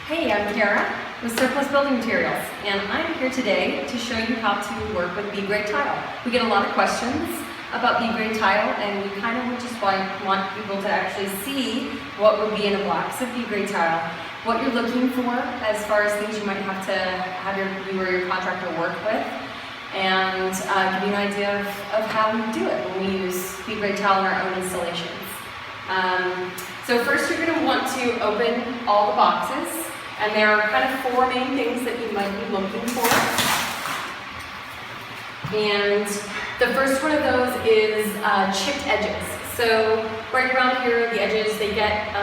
Hey, I'm Kara with Surplus Building Materials, and I'm here today to show you how to work with B-grade tile. We get a lot of questions about B-grade tile, and we kind of just want people to actually see what would be in a box of B-grade tile, what you're looking for as far as things you might have to have you or your contractor work with, and give you an idea of how we do it when we use B-grade tile in our own installations. So first you're going to want to open all the boxes. And there are kind of four main things that you might be looking for. And the first one of those is chipped edges. So right around here, the edges, they get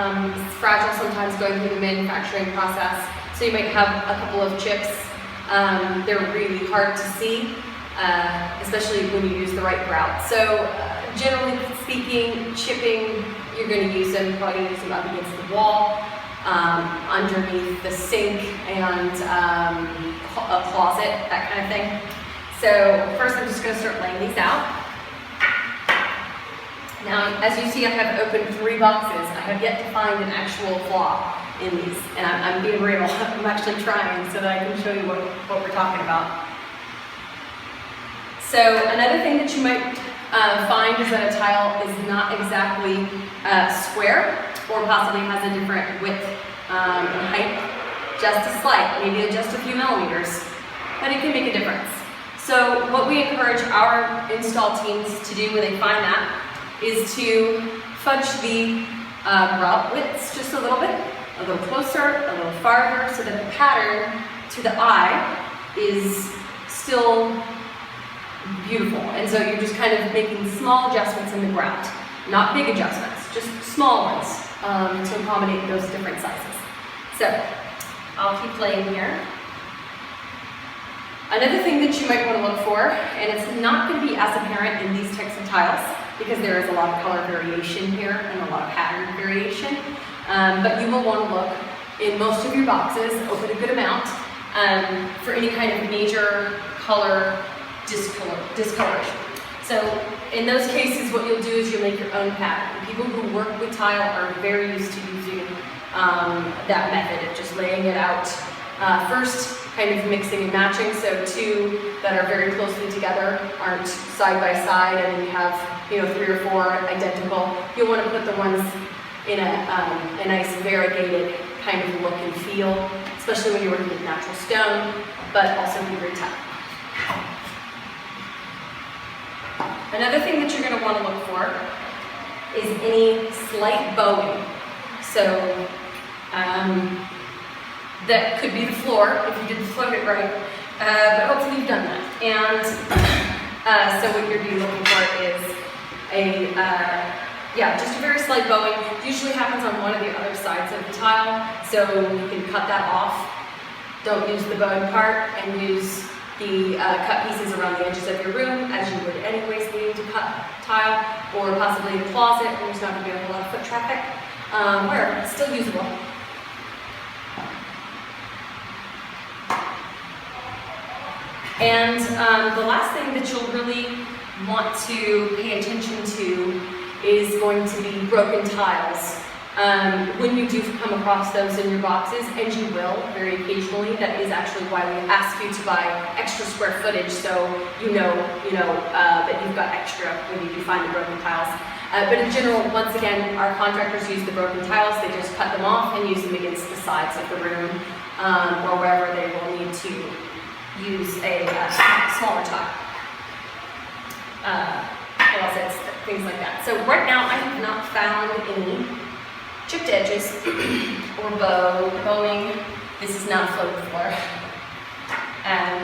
fragile sometimes going through the manufacturing process. So you might have a couple of chips. They're really hard to see, especially when you use the right grout. So generally speaking, chipping, you're going to use them, probably use them up against the wall. Underneath the sink and a closet, that kind of thing. So first I'm just going to start laying these out. Now as you see, I have opened 3 boxes. I have yet to find an actual flaw in these, and I'm being real. I'm actually trying so that I can show you what we're talking about. So another thing that you might find is that a tile is not exactly square, or possibly has a different width and height, just a slight, maybe just a few millimeters, but it can make a difference. So what we encourage our install teams to do when they find that is to fudge the grout widths just a little closer, a little farther, so that the pattern to the eye is still beautiful. And so you're just kind of making small adjustments in the grout, not big adjustments, just small ones to accommodate those different sizes. So I'll keep playing here. Another thing that you might want to look for, and it's not going to be as apparent in these types of tiles because there is a lot of color variation here and a lot of pattern variation, but you will want to look in most of your boxes, open a good amount, for any kind of major color discoloration. So in those cases, what you'll do is you'll make your own pattern. People who work with tile are very used to using that method of just laying it out. First, kind of mixing and matching, so 2 that are very closely together aren't side by side, and then you have 3 or 4 identical. You'll want to put the ones in a nice variegated kind of look and feel, especially when you're working with natural stone, but also B-grade tile. Another thing that you're going to want to look for is any slight bowing. So that could be the floor if you didn't float it right, but hopefully you've done that. And so what you're going to be looking for is just a very slight bowing. It usually happens on one of the other sides of the tile, so you can cut that off. Don't use the bowing part, and use the cut pieces around the edges of your room, as you would anyways need to cut tile, or possibly the closet when there's not going to be a lot of foot traffic. Wherever, it's still usable. And the last thing that you'll really want to pay attention to is going to be broken tiles. When you do come across those in your boxes, and you will very occasionally, that is actually why we ask you to buy extra square footage, so you know that you've got extra when you do find the broken tiles. But in general, once again, our contractors use the broken tiles. They just cut them off and use them against the sides of the room, or wherever they will need to use a smaller tile. Closets, things like that. So right now, I have not found any chipped edges or bowing. This is not floating floor.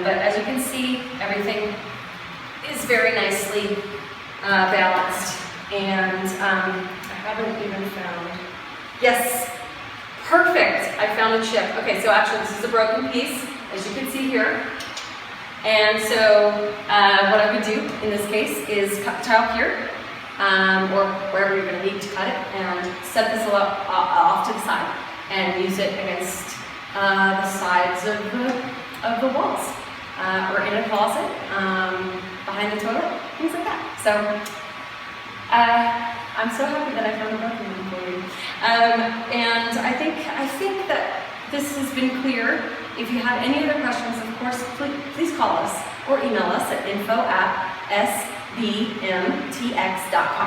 But as you can see, everything is very nicely balanced. And I haven't even found, yes, perfect, I found a chip. Okay, so actually this is a broken piece, as you can see here. And so what I would do in this case is cut the tile here, or wherever you're going to need to cut it, and set this off to the side and use it against the sides of the walls, or in a closet, behind the toilet, things like that. So I'm so happy that I found a broken one for you. And I think that this has been clear. If you have any other questions, of course, please call us or email us at info@sbmtx.com.